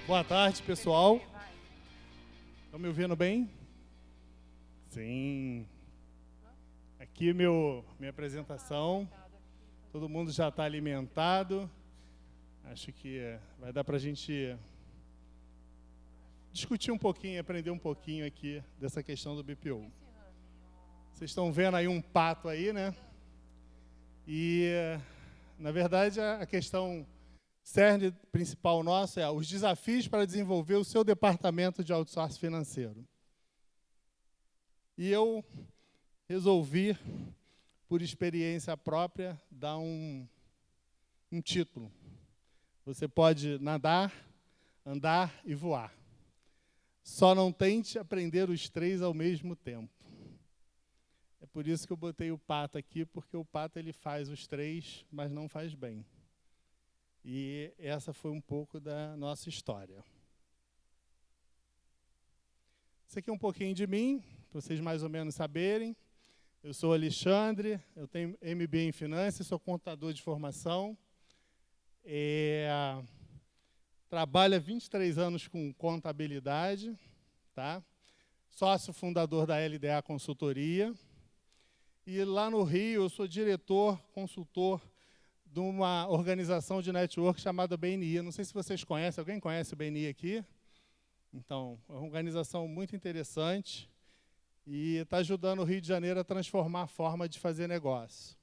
Boa tarde, pessoal. Estão me ouvindo bem? Sim. Aqui minha apresentação. Todo mundo já está alimentado. Acho que vai dar para a gente discutir um pouquinho, aprender um pouquinho aqui dessa questão do BPO. Vocês estão vendo aí um pato aí, né? E, na verdade, a questão cerne principal nosso é os desafios para desenvolver o seu departamento de outsourcing financeiro. E eu resolvi, por experiência própria, dar um título. Você pode nadar, andar e voar. Só não tente aprender os três ao mesmo tempo. É por isso que eu botei o pato aqui, porque o pato ele faz os três, mas não faz bem. E essa foi um pouco da nossa história. Isso aqui é um pouquinho de mim, para vocês mais ou menos saberem. Eu sou Alexandre, eu tenho MBA em Finanças, sou contador de formação. Trabalho há 23 anos com contabilidade, tá? Sócio fundador da LDA Consultoria. E lá no Rio eu sou diretor, consultor de uma organização de network chamada BNI. Não sei se vocês conhecem, alguém conhece o BNI aqui? Então, é uma organização muito interessante e está ajudando o Rio de Janeiro a transformar a forma de fazer negócio.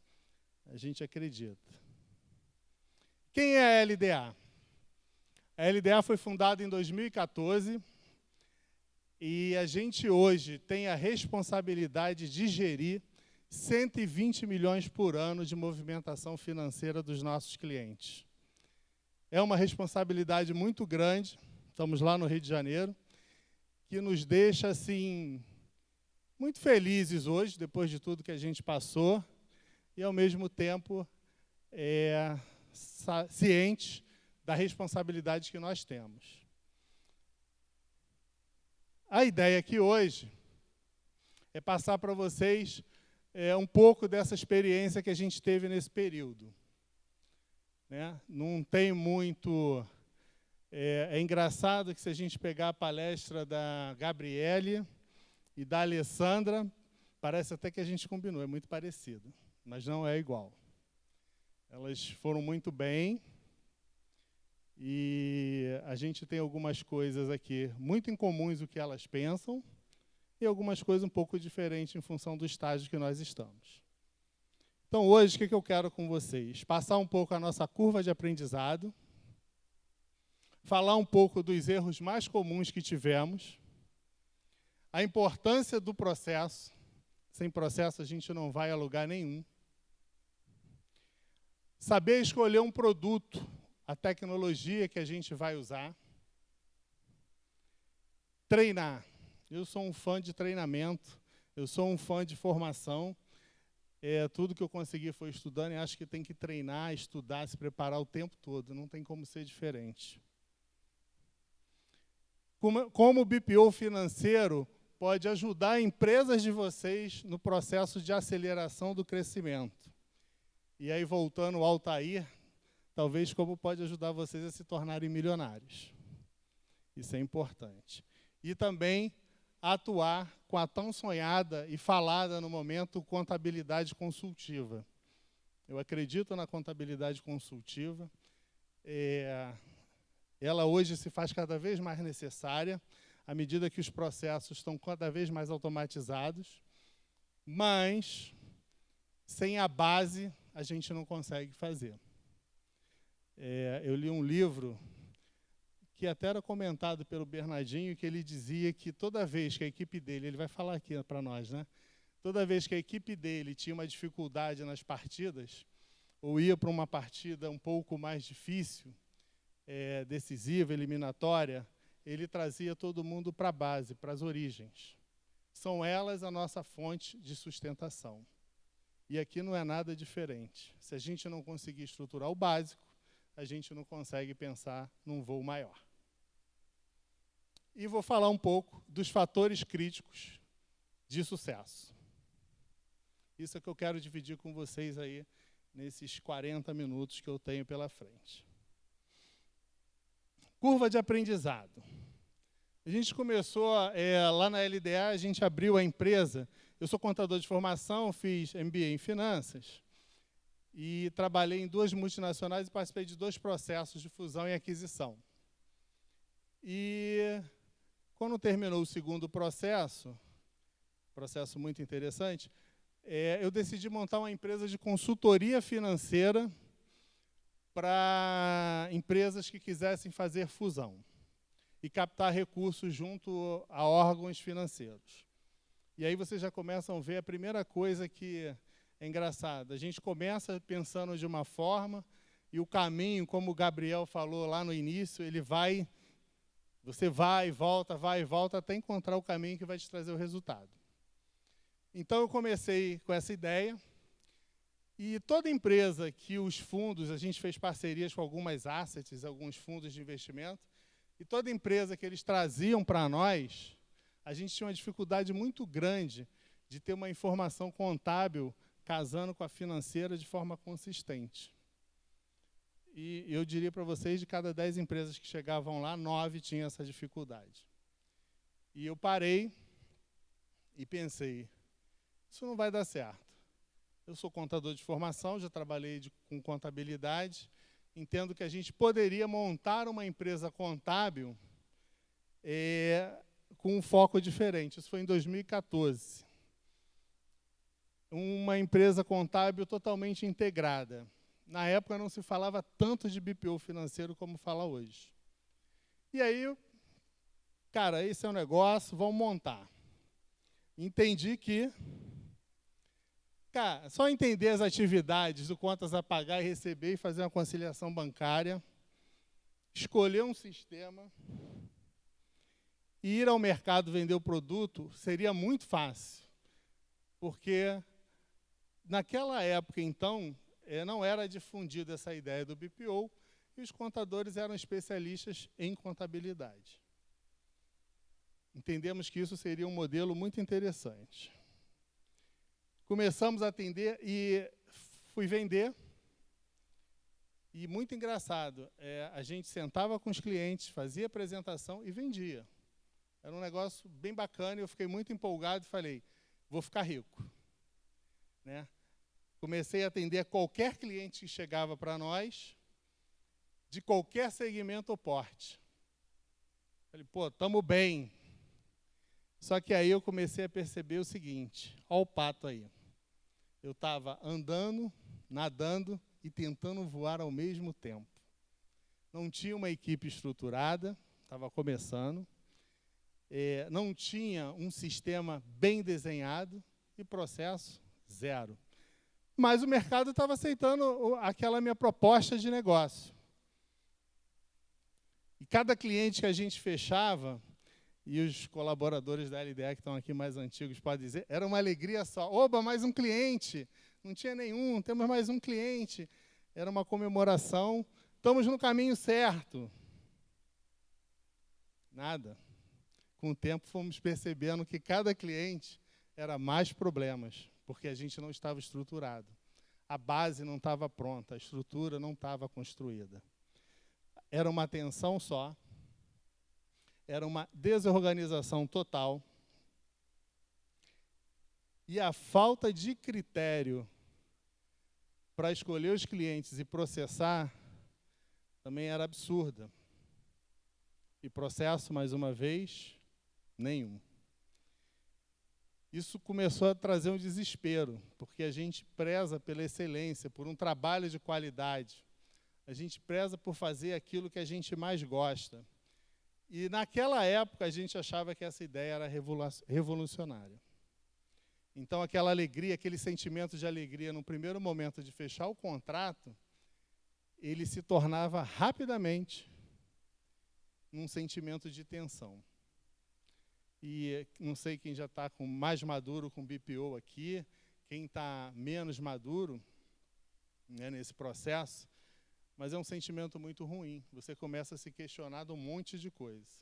A gente acredita. Quem é a LDA? A LDA foi fundada em 2014 e a gente hoje tem a responsabilidade de gerir 120 milhões por ano de movimentação financeira dos nossos clientes. É uma responsabilidade muito grande, estamos lá no Rio de Janeiro, que nos deixa assim, muito felizes hoje, depois de tudo que a gente passou, e ao mesmo tempo cientes da responsabilidade que nós temos. A ideia aqui hoje é passar para vocês um pouco dessa experiência que a gente teve nesse período. Né? Não tem muito... É engraçado que se a gente pegar a palestra da Gabriele e da Alessandra, parece até que a gente combinou, é muito parecido, mas não é igual. Elas foram muito bem e a gente tem algumas coisas aqui muito incomuns o que elas pensam, e algumas coisas um pouco diferentes em função do estágio que nós estamos. Então, hoje, o que eu quero com vocês? Passar um pouco a nossa curva de aprendizado, falar um pouco dos erros mais comuns que tivemos, a importância do processo. Sem processo, a gente não vai a lugar nenhum. Saber escolher um produto, a tecnologia que a gente vai usar. Treinar. Eu sou um fã de treinamento, eu sou um fã de formação. Tudo que eu consegui foi estudando e acho que tem que treinar, estudar, se preparar o tempo todo. Não tem como ser diferente. Como o BPO financeiro pode ajudar empresas de vocês no processo de aceleração do crescimento. E aí, voltando ao Altair, talvez como pode ajudar vocês a se tornarem milionários. Isso é importante. E também atuar com a tão sonhada e falada no momento contabilidade consultiva. Eu acredito na contabilidade consultiva. Ela hoje se faz cada vez mais necessária, à medida que os processos estão cada vez mais automatizados, mas sem a base a gente não consegue fazer. Eu li um livro que até era comentado pelo Bernardinho, que ele dizia que toda vez que a equipe dele, ele vai falar aqui para nós, né? Toda vez que a equipe dele tinha uma dificuldade nas partidas, ou ia para uma partida um pouco mais difícil, decisiva, eliminatória, ele trazia todo mundo para a base, para as origens. São elas a nossa fonte de sustentação. E aqui não é nada diferente. Se a gente não conseguir estruturar o básico, a gente não consegue pensar num voo maior. E vou falar um pouco dos fatores críticos de sucesso. Isso é que eu quero dividir com vocês aí nesses 40 minutos que eu tenho pela frente. Curva de aprendizado. A gente começou, lá na LDA, a gente abriu a empresa. Eu sou contador de formação, fiz MBA em finanças e trabalhei em 2 multinacionais e participei de 2 processos de fusão e aquisição. E quando terminou o segundo processo muito interessante, eu decidi montar uma empresa de consultoria financeira para empresas que quisessem fazer fusão e captar recursos junto a órgãos financeiros. E aí vocês já começam a ver a primeira coisa que é engraçada. A gente começa pensando de uma forma e o caminho, como o Gabriel falou lá no início, você vai e volta até encontrar o caminho que vai te trazer o resultado. Então eu comecei com essa ideia e toda empresa que os fundos, a gente fez parcerias com algumas assets, alguns fundos de investimento, e toda empresa que eles traziam para nós, a gente tinha uma dificuldade muito grande de ter uma informação contábil casando com a financeira de forma consistente. E eu diria para vocês, de cada 10 empresas que chegavam lá, 9 tinham essa dificuldade. E eu parei e pensei, isso não vai dar certo. Eu sou contador de formação, já trabalhei com contabilidade, entendo que a gente poderia montar uma empresa contábil com um foco diferente. Isso foi em 2014. Uma empresa contábil totalmente integrada. Na época não se falava tanto de BPO financeiro como fala hoje. E aí, cara, esse é um negócio, vamos montar. Entendi que, cara, só entender as atividades do contas a pagar e receber e fazer uma conciliação bancária, escolher um sistema e ir ao mercado vender o produto seria muito fácil. Porque naquela época, então, não era difundida essa ideia do BPO e os contadores eram especialistas em contabilidade. Entendemos que isso seria um modelo muito interessante. Começamos a atender e fui vender. E muito engraçado, a gente sentava com os clientes, fazia apresentação e vendia. Era um negócio bem bacana e eu fiquei muito empolgado e falei, vou ficar rico. Né? Comecei a atender qualquer cliente que chegava para nós, de qualquer segmento ou porte. Falei, pô, estamos bem. Só que aí eu comecei a perceber o seguinte, olha o pato aí. Eu estava andando, nadando e tentando voar ao mesmo tempo. Não tinha uma equipe estruturada, estava começando. Não tinha um sistema bem desenhado e processo zero. Mas o mercado estava aceitando aquela minha proposta de negócio. E cada cliente que a gente fechava, e os colaboradores da LDA que estão aqui mais antigos podem dizer, era uma alegria só. Oba, mais um cliente! Não tinha nenhum, temos mais um cliente. Era uma comemoração. Estamos no caminho certo. Nada. Com o tempo fomos percebendo que cada cliente era mais problemas, porque a gente não estava estruturado. A base não estava pronta, a estrutura não estava construída. Era uma tensão só, era uma desorganização total, e a falta de critério para escolher os clientes e processar também era absurda. E processo, mais uma vez, nenhum. Isso começou a trazer um desespero, porque a gente preza pela excelência, por um trabalho de qualidade. A gente preza por fazer aquilo que a gente mais gosta. E naquela época a gente achava que essa ideia era revolucionária. Então aquela alegria, aquele sentimento de alegria no primeiro momento de fechar o contrato, ele se tornava rapidamente num sentimento de tensão. E não sei quem já está mais maduro com BPO aqui, quem está menos maduro, né, nesse processo, mas é um sentimento muito ruim. Você começa a se questionar de um monte de coisa.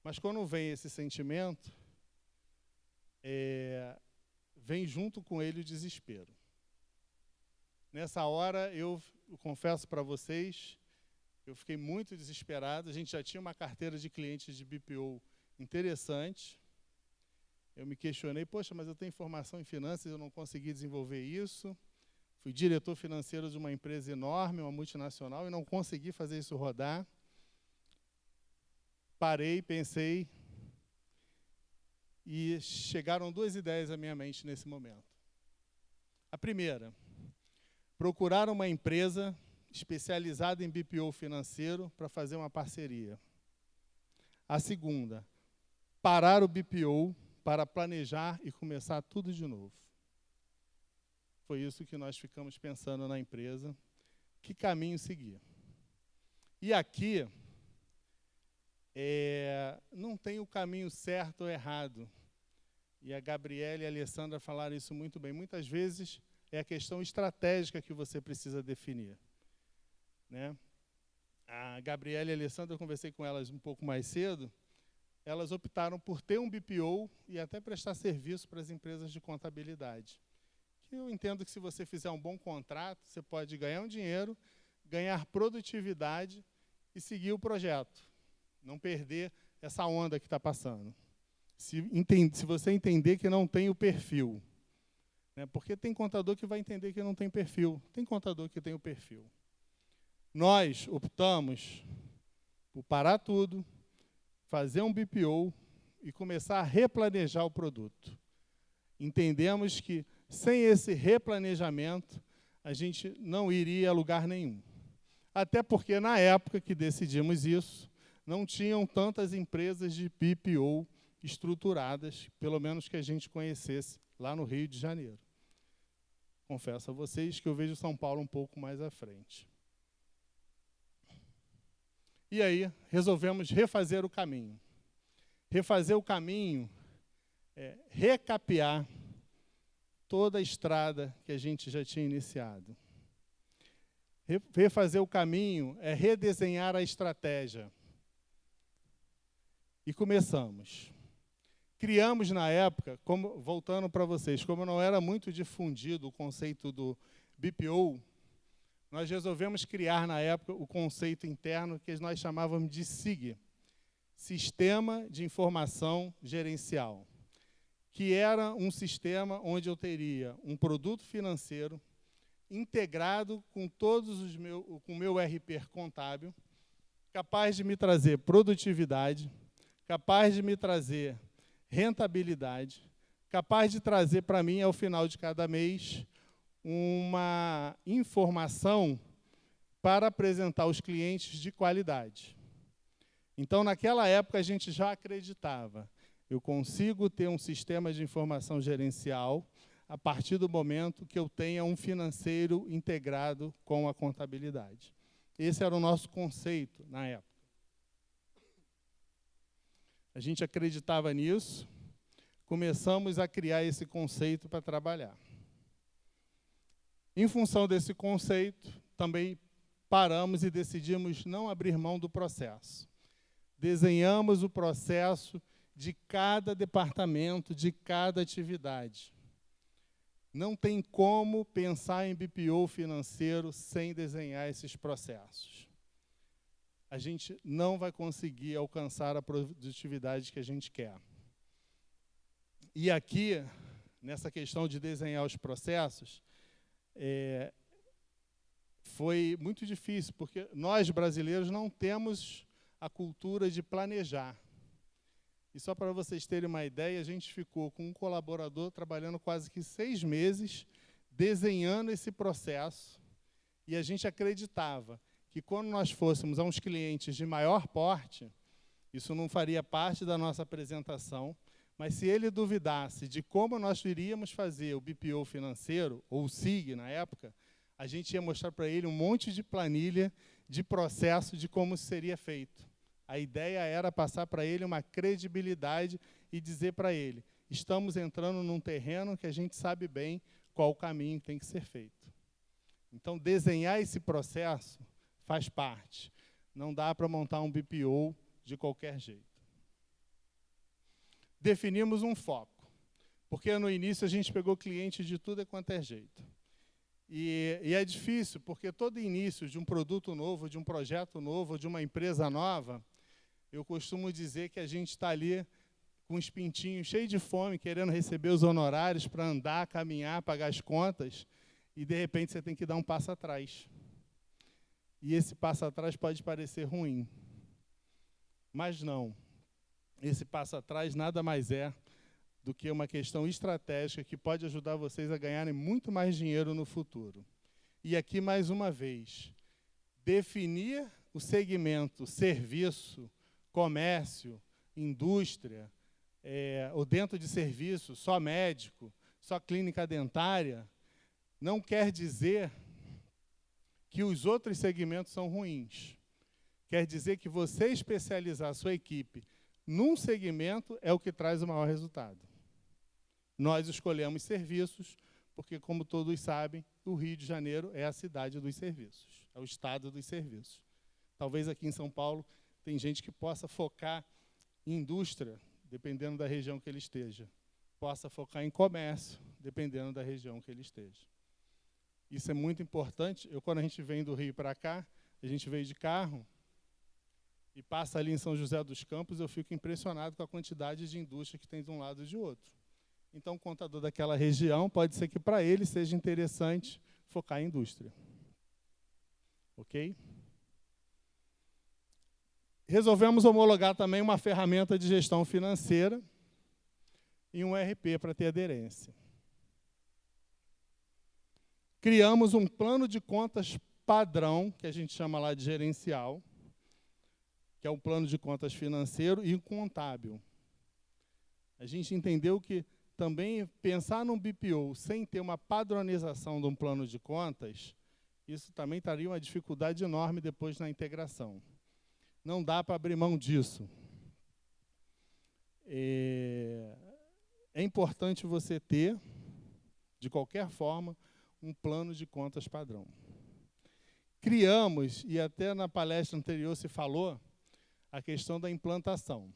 Mas quando vem esse sentimento, vem junto com ele o desespero. Nessa hora, eu confesso para vocês, Eu fiquei muito desesperado, a gente já tinha uma carteira de clientes de BPO interessante. Eu me questionei, poxa, mas eu tenho formação em finanças, eu não consegui desenvolver isso. Fui diretor financeiro de uma empresa enorme, uma multinacional, e não consegui fazer isso rodar. Parei, pensei, e chegaram duas ideias à minha mente nesse momento. A primeira, procurar uma empresa especializada em BPO financeiro para fazer uma parceria. A segunda, parar o BPO para planejar e começar tudo de novo. Foi isso que nós ficamos pensando na empresa, que caminho seguir. E aqui, não tem o caminho certo ou errado. E a Gabriela e a Alessandra falaram isso muito bem. Muitas vezes é a questão estratégica que você precisa definir. Né? A Gabriela e a Alessandra, eu conversei com elas um pouco mais cedo, elas optaram por ter um BPO e até prestar serviço para as empresas de contabilidade. Que eu entendo que se você fizer um bom contrato, você pode ganhar um dinheiro, ganhar produtividade e seguir o projeto. Não perder essa onda que está passando. Se você entender que não tem o perfil. Né? Porque tem contador que vai entender que não tem perfil. Tem contador que tem o perfil. Nós optamos por parar tudo, fazer um BPO e começar a replanejar o produto. Entendemos que, sem esse replanejamento, a gente não iria a lugar nenhum. Até porque, na época que decidimos isso, não tinham tantas empresas de BPO estruturadas, pelo menos que a gente conhecesse, lá no Rio de Janeiro. Confesso a vocês que eu vejo São Paulo um pouco mais à frente. E aí, resolvemos refazer o caminho. Refazer o caminho é recapear toda a estrada que a gente já tinha iniciado. Refazer o caminho é redesenhar a estratégia. E começamos. Criamos na época, voltando para vocês, como não era muito difundido o conceito do BPO, nós resolvemos criar na época o conceito interno que nós chamávamos de SIG, Sistema de Informação Gerencial, que era um sistema onde eu teria um produto financeiro integrado com com o meu RP contábil, capaz de me trazer produtividade, capaz de me trazer rentabilidade, capaz de trazer para mim, ao final de cada mês, uma informação para apresentar aos clientes de qualidade. Então, naquela época, a gente já acreditava, eu consigo ter um sistema de informação gerencial a partir do momento que eu tenha um financeiro integrado com a contabilidade. Esse era o nosso conceito na época. A gente acreditava nisso, começamos a criar esse conceito para trabalhar. Em função desse conceito, também paramos e decidimos não abrir mão do processo. Desenhamos o processo de cada departamento, de cada atividade. Não tem como pensar em BPO financeiro sem desenhar esses processos. A gente não vai conseguir alcançar a produtividade que a gente quer. E aqui, nessa questão de desenhar os processos, foi muito difícil, porque nós, brasileiros, não temos a cultura de planejar. E só para vocês terem uma ideia, a gente ficou com um colaborador trabalhando quase que 6 meses, desenhando esse processo, e a gente acreditava que quando nós fôssemos a uns clientes de maior porte, isso não faria parte da nossa apresentação, mas se ele duvidasse de como nós iríamos fazer o BPO financeiro, ou o SIG na época, a gente ia mostrar para ele um monte de planilha de processo de como seria feito. A ideia era passar para ele uma credibilidade e dizer para ele, estamos entrando num terreno que a gente sabe bem qual o caminho tem que ser feito. Então, desenhar esse processo faz parte. Não dá para montar um BPO de qualquer jeito. Definimos um foco, porque no início a gente pegou cliente de tudo quanto é jeito. E é difícil, porque todo início de um produto novo, de um projeto novo, de uma empresa nova, eu costumo dizer que a gente está ali com os pintinhos cheios de fome, querendo receber os honorários para andar, caminhar, pagar as contas, e, de repente, você tem que dar um passo atrás. E esse passo atrás pode parecer ruim. Mas não. Esse passo atrás nada mais é do que uma questão estratégica que pode ajudar vocês a ganharem muito mais dinheiro no futuro. E aqui, mais uma vez, definir o segmento serviço, comércio, indústria, ou dentro de serviço, só médico, só clínica dentária, não quer dizer que os outros segmentos são ruins. Quer dizer que você especializar a sua equipe num segmento é o que traz o maior resultado. Nós escolhemos serviços, porque, como todos sabem, o Rio de Janeiro é a cidade dos serviços, é o estado dos serviços. Talvez aqui em São Paulo tem gente que possa focar em indústria, dependendo da região que ele esteja. Possa focar em comércio, dependendo da região que ele esteja. Isso é muito importante. Quando a gente vem do Rio para cá, a gente veio de carro e passa ali em São José dos Campos, eu fico impressionado com a quantidade de indústria que tem de um lado e de outro. Então, o contador daquela região, pode ser que para ele seja interessante focar em indústria. Ok? Resolvemos homologar também uma ferramenta de gestão financeira e um ERP para ter aderência. Criamos um plano de contas padrão, que a gente chama lá de gerencial, que é um plano de contas financeiro e contábil. A gente entendeu que também pensar num BPO sem ter uma padronização de um plano de contas, isso também traria uma dificuldade enorme depois na integração. Não dá para abrir mão disso. É importante você ter, de qualquer forma, um plano de contas padrão. Criamos, e até na palestra anterior se falou, a questão da implantação.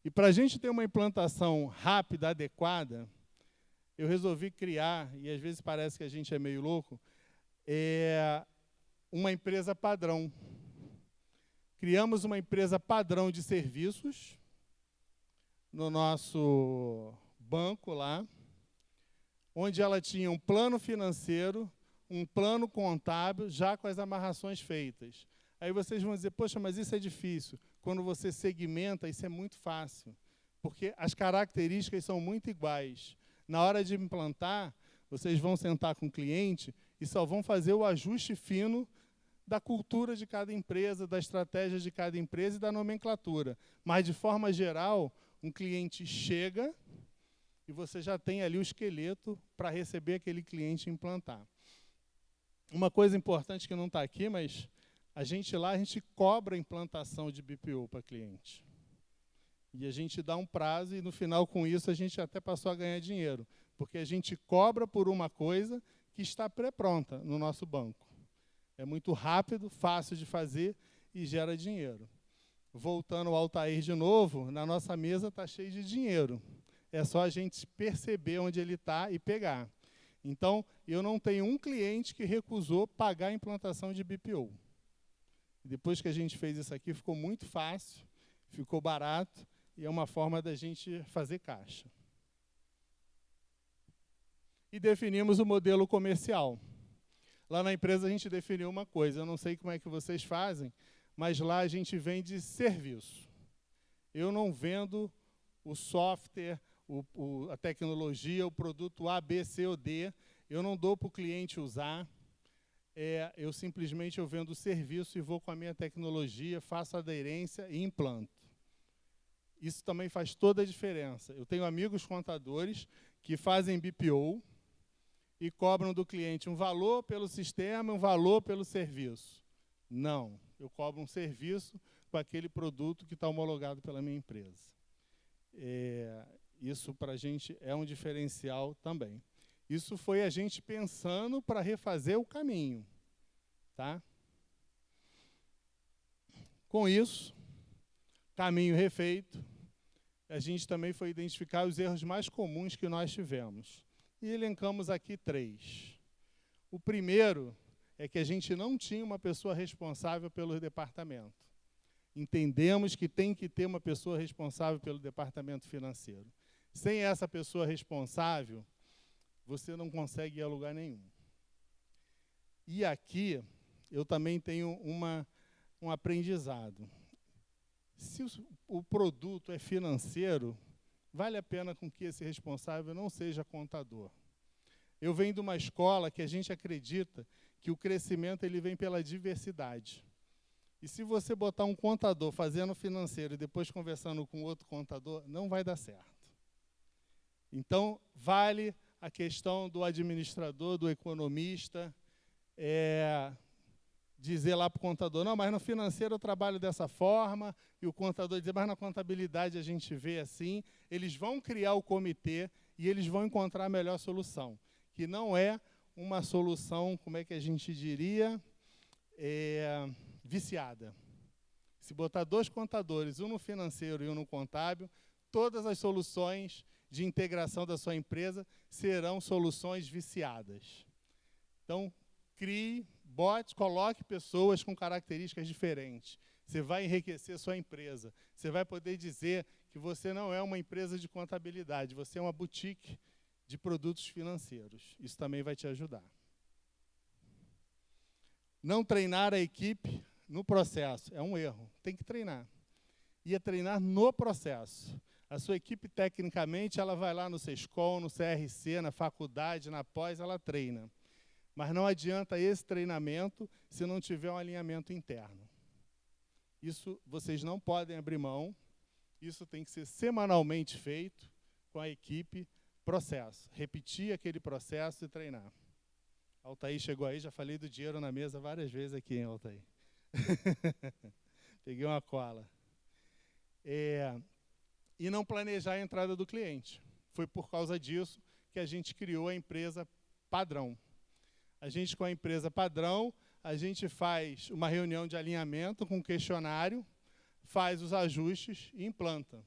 E para a gente ter uma implantação rápida, adequada, eu resolvi criar, e às vezes parece que a gente é meio louco, uma empresa padrão. Criamos uma empresa padrão de serviços no nosso banco lá, onde ela tinha um plano financeiro, um plano contábil, já com as amarrações feitas. Aí vocês vão dizer, poxa, mas isso é difícil. Quando você segmenta, isso é muito fácil, porque as características são muito iguais. Na hora de implantar, vocês vão sentar com o cliente e só vão fazer o ajuste fino da cultura de cada empresa, da estratégia de cada empresa e da nomenclatura. Mas, de forma geral, um cliente chega e você já tem ali o esqueleto para receber aquele cliente e implantar. Uma coisa importante que não está aqui, mas a gente cobra a implantação de BPO para cliente. E a gente dá um prazo e, no final, com isso, a gente até passou a ganhar dinheiro, porque a gente cobra por uma coisa que está pré-pronta no nosso banco. É muito rápido, fácil de fazer e gera dinheiro. Voltando ao Altair de novo, na nossa mesa está cheio de dinheiro. É só a gente perceber onde ele está e pegar. Então, eu não tenho um cliente que recusou pagar a implantação de BPO. Depois que a gente fez isso aqui, ficou muito fácil, ficou barato, e é uma forma da gente fazer caixa. E definimos o modelo comercial. Lá na empresa a gente definiu uma coisa, eu não sei como é que vocês fazem, mas lá a gente vende serviço. Eu não vendo o software, a tecnologia, o produto A, B, C ou D, eu não dou para o cliente usar, eu simplesmente vendo o serviço e vou com a minha tecnologia, faço aderência e implanto. Isso também faz toda a diferença. Eu tenho amigos contadores que fazem BPO e cobram do cliente um valor pelo sistema, um valor pelo serviço. Não, eu cobro um serviço com aquele produto que está homologado pela minha empresa. Isso para a gente é um diferencial também. Isso foi a gente pensando para refazer o caminho. Tá? Com isso, caminho refeito, a gente também foi identificar os erros mais comuns que nós tivemos. E elencamos aqui 3. O primeiro é que a gente não tinha uma pessoa responsável pelo departamento. Entendemos que tem que ter uma pessoa responsável pelo departamento financeiro. Sem essa pessoa responsável, você não consegue ir a lugar nenhum. E aqui, eu também tenho um aprendizado. Se o produto é financeiro, vale a pena com que esse responsável não seja contador. Eu venho de uma escola que a gente acredita que o crescimento ele vem pela diversidade. E se você botar um contador fazendo financeiro e depois conversando com outro contador, não vai dar certo. Então, vale a questão do administrador, do economista, dizer lá para o contador, não, mas no financeiro eu trabalho dessa forma, e o contador dizer, mas na contabilidade a gente vê assim. Eles vão criar o comitê e eles vão encontrar a melhor solução, que não é uma solução, como é que a gente diria, viciada. Se botar 2 contadores, um no financeiro e um no contábil, todas as soluções de integração da sua empresa serão soluções viciadas. Então, crie, coloque pessoas com características diferentes. Você vai enriquecer sua empresa. Você vai poder dizer que você não é uma empresa de contabilidade, você é uma boutique de produtos financeiros. Isso também vai te ajudar. Não treinar a equipe no processo é um erro. Tem que treinar. E é treinar no processo. A sua equipe, tecnicamente, ela vai lá no Sescom, no CRC, na faculdade, na pós, ela treina. Mas não adianta esse treinamento se não tiver um alinhamento interno. Isso vocês não podem abrir mão. Isso tem que ser semanalmente feito com a equipe, processo. Repetir aquele processo e treinar. Altair chegou aí, já falei do dinheiro na mesa várias vezes aqui, hein, Altair? Peguei uma cola. E não planejar a entrada do cliente. Foi por causa disso que a gente criou a empresa padrão. A gente, com a empresa padrão, a gente faz uma reunião de alinhamento com um questionário, faz os ajustes e implanta.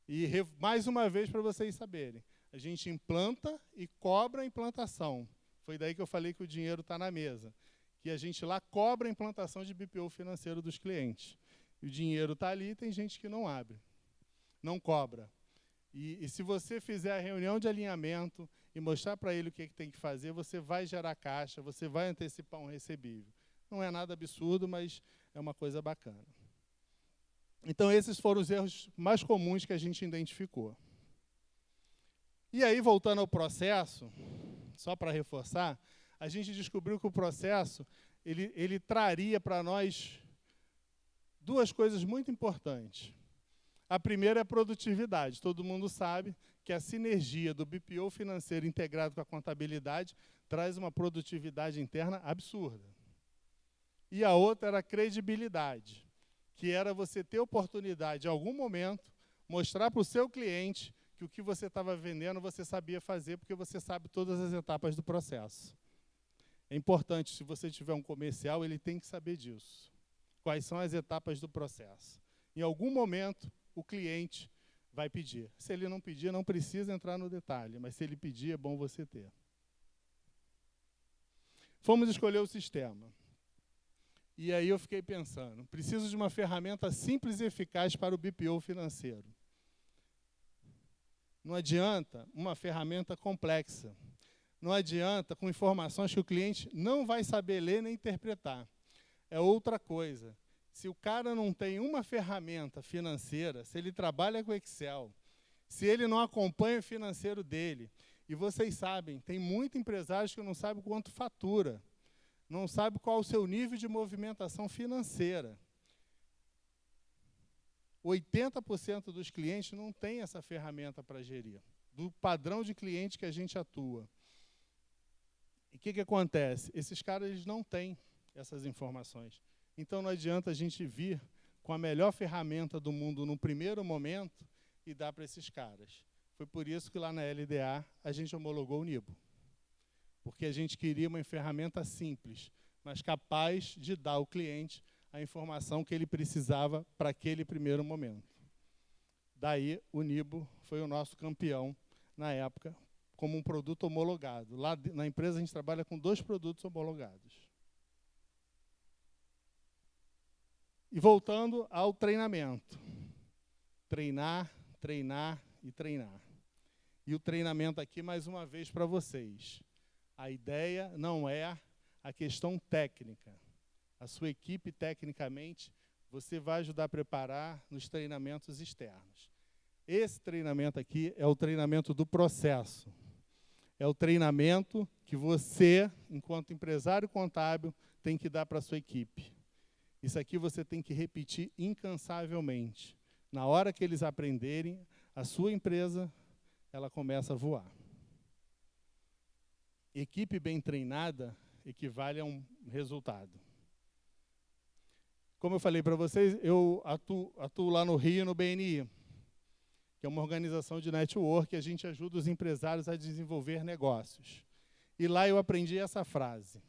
E, mais uma vez, para vocês saberem, a gente implanta e cobra a implantação. Foi daí que eu falei que o dinheiro está na mesa. Que a gente lá cobra a implantação de BPO financeiro dos clientes. E o dinheiro está ali, tem gente que não abre, não cobra. E se você fizer a reunião de alinhamento e mostrar para ele o que tem que fazer, você vai gerar caixa, você vai antecipar um recebível. Não é nada absurdo, mas é uma coisa bacana. Então, esses foram os erros mais comuns que a gente identificou. E aí, voltando ao processo, só para reforçar, a gente descobriu que o processo ele traria para nós 2 coisas muito importantes. A primeira é a produtividade. Todo mundo sabe que a sinergia do BPO financeiro integrado com a contabilidade traz uma produtividade interna absurda. E a outra era a credibilidade, que era você ter oportunidade, em algum momento, mostrar para o seu cliente que o que você estava vendendo você sabia fazer, porque você sabe todas as etapas do processo. É importante, se você tiver um comercial, ele tem que saber disso. Quais são as etapas do processo. Em algum momento, o cliente vai pedir. Se ele não pedir, não precisa entrar no detalhe, mas se ele pedir, é bom você ter. Fomos escolher o sistema. E aí eu fiquei pensando, preciso de uma ferramenta simples e eficaz para o BPO financeiro. Não adianta uma ferramenta complexa. Não adianta com informações que o cliente não vai saber ler nem interpretar. É outra coisa. Se o cara não tem uma ferramenta financeira, se ele trabalha com Excel, se ele não acompanha o financeiro dele, e vocês sabem, tem muitos empresários que não sabem quanto fatura, não sabem qual o seu nível de movimentação financeira. 80% dos clientes não tem essa ferramenta para gerir, do padrão de cliente que a gente atua. E o que acontece? Esses caras eles não têm essas informações. Então, não adianta a gente vir com a melhor ferramenta do mundo no primeiro momento e dar para esses caras. Foi por isso que lá na LDA a gente homologou o NIBO. Porque a gente queria uma ferramenta simples, mas capaz de dar ao cliente a informação que ele precisava para aquele primeiro momento. Daí, o NIBO foi o nosso campeão na época, como um produto homologado. Lá na empresa a gente trabalha com 2 produtos homologados. E voltando ao treinamento. Treinar, treinar e treinar. E o treinamento aqui, mais uma vez, para vocês. A ideia não é a questão técnica. A sua equipe, tecnicamente, você vai ajudar a preparar nos treinamentos externos. Esse treinamento aqui é o treinamento do processo. É o treinamento que você, enquanto empresário contábil, tem que dar para a sua equipe. Isso aqui você tem que repetir incansavelmente. Na hora que eles aprenderem, a sua empresa ela começa a voar. Equipe bem treinada equivale a um resultado. Como eu falei para vocês, eu atuo lá no Rio, no BNI, que é uma organização de network que a gente ajuda os empresários a desenvolver negócios. E lá eu aprendi essa frase,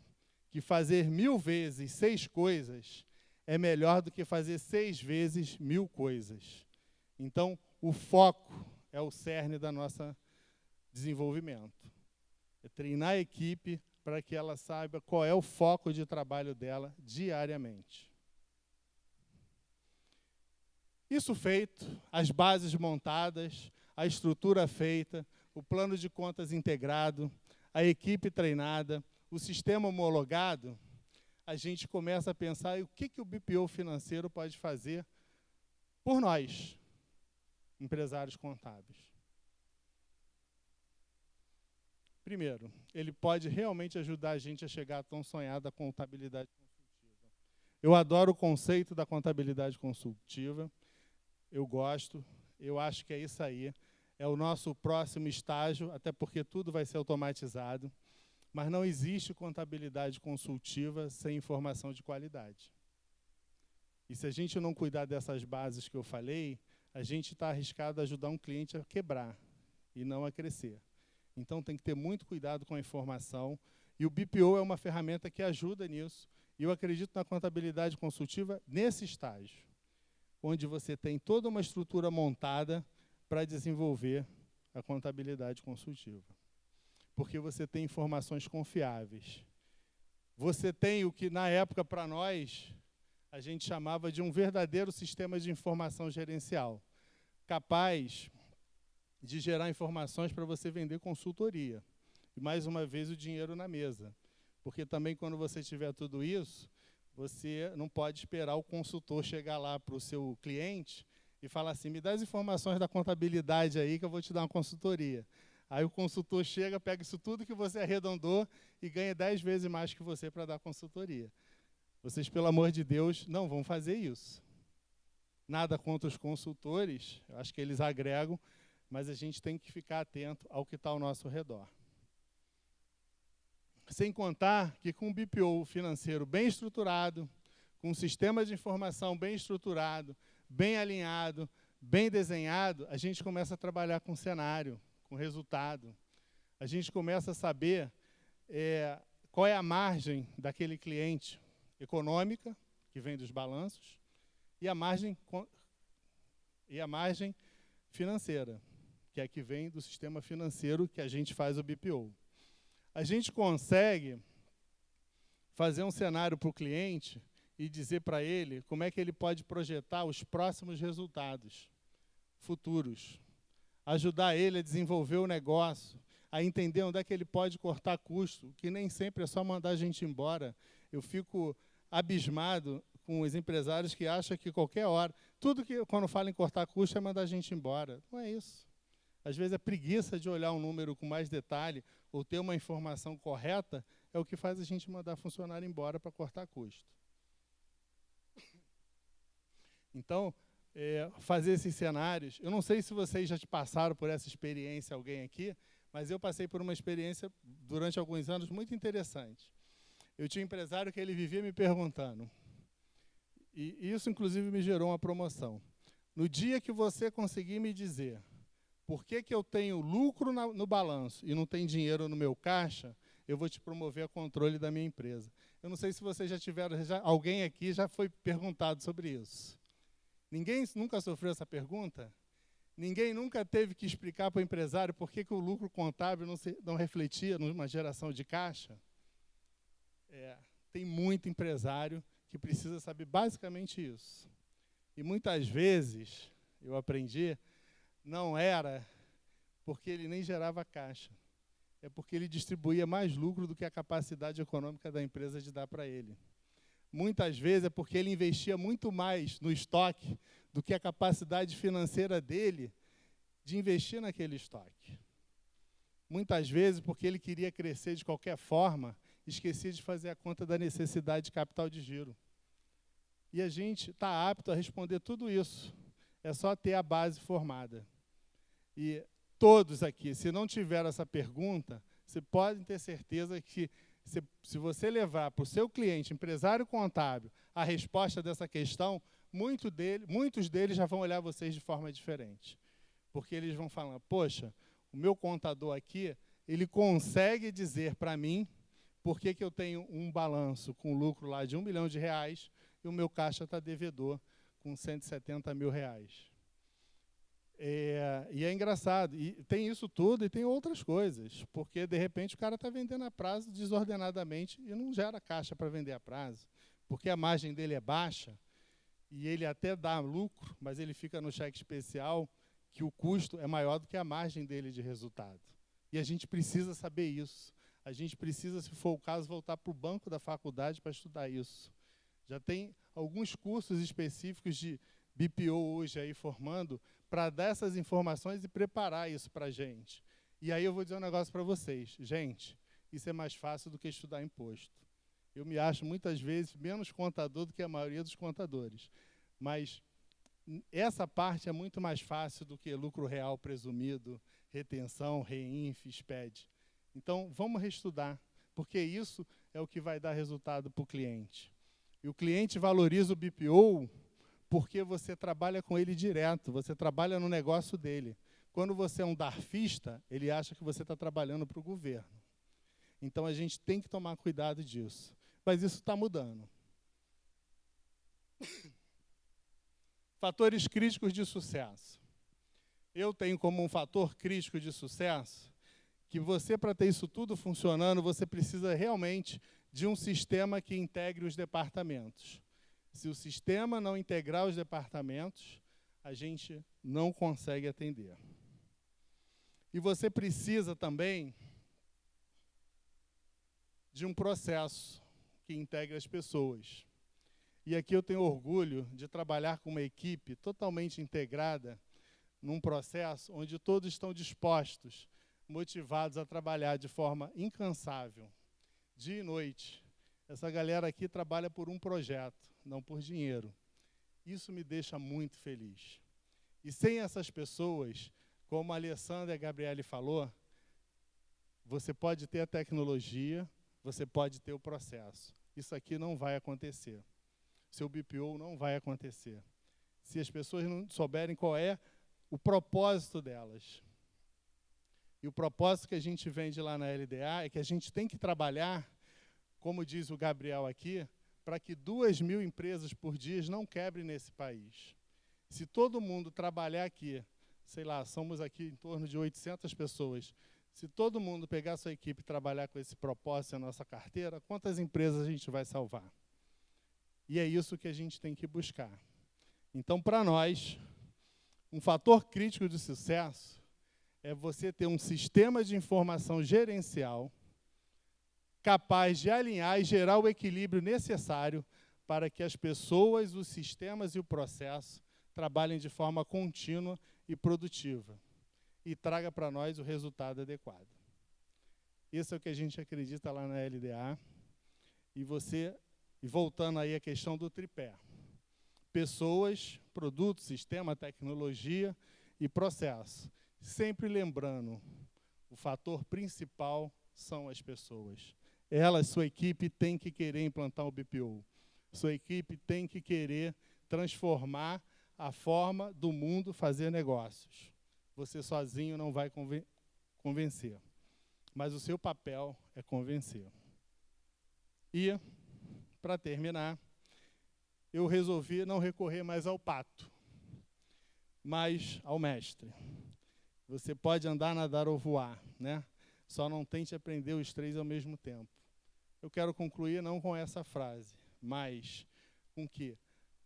que fazer 1000 vezes 6 coisas é melhor do que fazer 6 vezes 1000 coisas. Então, o foco é o cerne da nossa desenvolvimento. É treinar a equipe para que ela saiba qual é o foco de trabalho dela diariamente. Isso feito, as bases montadas, a estrutura feita, o plano de contas integrado, a equipe treinada, o sistema homologado, a gente começa a pensar o que o BPO financeiro pode fazer por nós, empresários contábeis. Primeiro, ele pode realmente ajudar a gente a chegar à tão sonhada contabilidade consultiva. Eu adoro o conceito da contabilidade consultiva, eu gosto, eu acho que é isso aí. É o nosso próximo estágio, até porque tudo vai ser automatizado. Mas não existe contabilidade consultiva sem informação de qualidade. E se a gente não cuidar dessas bases que eu falei, a gente está arriscado a ajudar um cliente a quebrar e não a crescer. Então tem que ter muito cuidado com a informação. E o BPO é uma ferramenta que ajuda nisso. E eu acredito na contabilidade consultiva nesse estágio, onde você tem toda uma estrutura montada para desenvolver a contabilidade consultiva. Porque você tem informações confiáveis. Você tem o que, na época, para nós, a gente chamava de um verdadeiro sistema de informação gerencial, capaz de gerar informações para você vender consultoria. E, mais uma vez, o dinheiro na mesa. Porque também, quando você tiver tudo isso, você não pode esperar o consultor chegar lá para o seu cliente e falar assim, me dá as informações da contabilidade aí que eu vou te dar uma consultoria. Aí o consultor chega, pega isso tudo que você arredondou e ganha 10 vezes mais que você para dar consultoria. Vocês, pelo amor de Deus, não vão fazer isso. Nada contra os consultores, eu acho que eles agregam, mas a gente tem que ficar atento ao que está ao nosso redor. Sem contar que com um BPO financeiro bem estruturado, com um sistema de informação bem estruturado, bem alinhado, bem desenhado, a gente começa a trabalhar com cenário, com resultado. A gente começa a saber qual é a margem daquele cliente econômica, que vem dos balanços, e a margem financeira, que é a que vem do sistema financeiro que a gente faz o BPO. A gente consegue fazer um cenário para o cliente e dizer para ele como é que ele pode projetar os próximos resultados futuros. Ajudar ele a desenvolver o negócio, a entender onde é que ele pode cortar custo, que nem sempre é só mandar a gente embora. Eu fico abismado com os empresários que acham que qualquer hora, tudo que quando fala em cortar custo é mandar a gente embora. Não é isso. Às vezes a preguiça de olhar um número com mais detalhe ou ter uma informação correta é o que faz a gente mandar funcionário embora para cortar custo. Então, fazer esses cenários, eu não sei se vocês já passaram por essa experiência, alguém aqui, mas eu passei por uma experiência durante alguns anos muito interessante. Eu tinha um empresário que ele vivia me perguntando, e isso inclusive me gerou uma promoção. No dia que você conseguir me dizer por que eu tenho lucro no balanço e não tem dinheiro no meu caixa, eu vou te promover a controle da minha empresa. Eu não sei se vocês já tiveram, alguém aqui já foi perguntado sobre isso. Ninguém nunca sofreu essa pergunta? Ninguém nunca teve que explicar para o empresário por que o lucro contábil não refletia numa geração de caixa. Tem muito empresário que precisa saber basicamente isso. E muitas vezes, eu aprendi, não era porque ele nem gerava caixa. É porque ele distribuía mais lucro do que a capacidade econômica da empresa de dar para ele. Muitas vezes é porque ele investia muito mais no estoque do que a capacidade financeira dele de investir naquele estoque. Muitas vezes porque ele queria crescer de qualquer forma, esquecia de fazer a conta da necessidade de capital de giro. E a gente está apto a responder tudo isso. É só ter a base formada. E todos aqui, se não tiver essa pergunta, você pode ter certeza que se você levar para o seu cliente, empresário contábil, a resposta dessa questão, muitos deles já vão olhar vocês de forma diferente. Porque eles vão falar, poxa, o meu contador aqui, ele consegue dizer para mim por que eu tenho um balanço com lucro lá de R$1 milhão e o meu caixa está devedor com R$170 mil. E é engraçado, e tem isso tudo e tem outras coisas, porque, de repente, o cara está vendendo a prazo desordenadamente e não gera caixa para vender a prazo, porque a margem dele é baixa e ele até dá lucro, mas ele fica no cheque especial, que o custo é maior do que a margem dele de resultado. E a gente precisa saber isso. A gente precisa, se for o caso, voltar para o banco da faculdade para estudar isso. Já tem alguns cursos específicos de BPO hoje aí formando para dar essas informações e preparar isso para a gente. E aí eu vou dizer um negócio para vocês. Gente, isso é mais fácil do que estudar imposto. Eu me acho, muitas vezes, menos contador do que a maioria dos contadores. Mas essa parte é muito mais fácil do que lucro real presumido, retenção, reinf, SPED. Então, vamos reestudar, porque isso é o que vai dar resultado para o cliente. E o cliente valoriza o BPO porque você trabalha com ele direto, você trabalha no negócio dele. Quando você é um darfista, ele acha que você está trabalhando para o governo. Então, a gente tem que tomar cuidado disso. Mas isso está mudando. Fatores críticos de sucesso. Eu tenho como um fator crítico de sucesso que você, para ter isso tudo funcionando, você precisa realmente de um sistema que integre os departamentos. Se o sistema não integrar os departamentos, a gente não consegue atender. E você precisa também de um processo que integre as pessoas. E aqui eu tenho orgulho de trabalhar com uma equipe totalmente integrada num processo onde todos estão dispostos, motivados a trabalhar de forma incansável, dia e noite. Essa galera aqui trabalha por um projeto, não por dinheiro. Isso me deixa muito feliz. E sem essas pessoas, como a Alessandra e a Gabriele falou, você pode ter a tecnologia, você pode ter o processo. Isso aqui não vai acontecer. Seu BPO não vai acontecer. Se as pessoas não souberem qual é o propósito delas. E o propósito que a gente vende lá na LDA é que a gente tem que trabalhar, como diz o Gabriel aqui, para que 2.000 empresas por dia não quebrem nesse país. Se todo mundo trabalhar aqui, sei lá, somos aqui em torno de 800 pessoas, se todo mundo pegar a sua equipe e trabalhar com esse propósito na nossa carteira, quantas empresas a gente vai salvar? E é isso que a gente tem que buscar. Então, para nós, um fator crítico de sucesso é você ter um sistema de informação gerencial capaz de alinhar e gerar o equilíbrio necessário para que as pessoas, os sistemas e o processo trabalhem de forma contínua e produtiva e traga para nós o resultado adequado. Isso é o que a gente acredita lá na LDA. E voltando aí à questão do tripé. Pessoas, produtos, sistema, tecnologia e processo. Sempre lembrando, o fator principal são as pessoas. Elas, sua equipe, tem que querer implantar o BPO. Sua equipe tem que querer transformar a forma do mundo fazer negócios. Você sozinho não vai convencer. Mas o seu papel é convencer. E, para terminar, eu resolvi não recorrer mais ao pato. mas ao mestre. Você pode andar, nadar ou voar, né? Só não tente aprender os três ao mesmo tempo. Eu quero concluir não com essa frase, mas com que,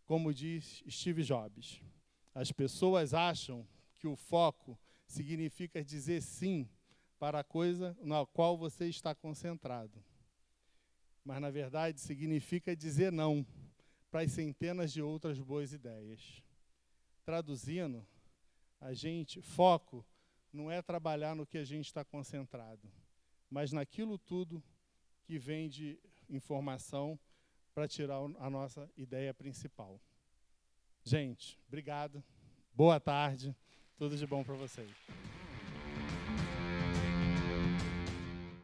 como diz Steve Jobs, as pessoas acham que o foco significa dizer sim para a coisa na qual você está concentrado. Mas, na verdade, significa dizer não para as centenas de outras boas ideias. Traduzindo, foco não é trabalhar no que a gente está concentrado, mas naquilo tudo que vem de informação para tirar a nossa ideia principal. Gente, obrigado. Boa tarde. Tudo de bom para vocês.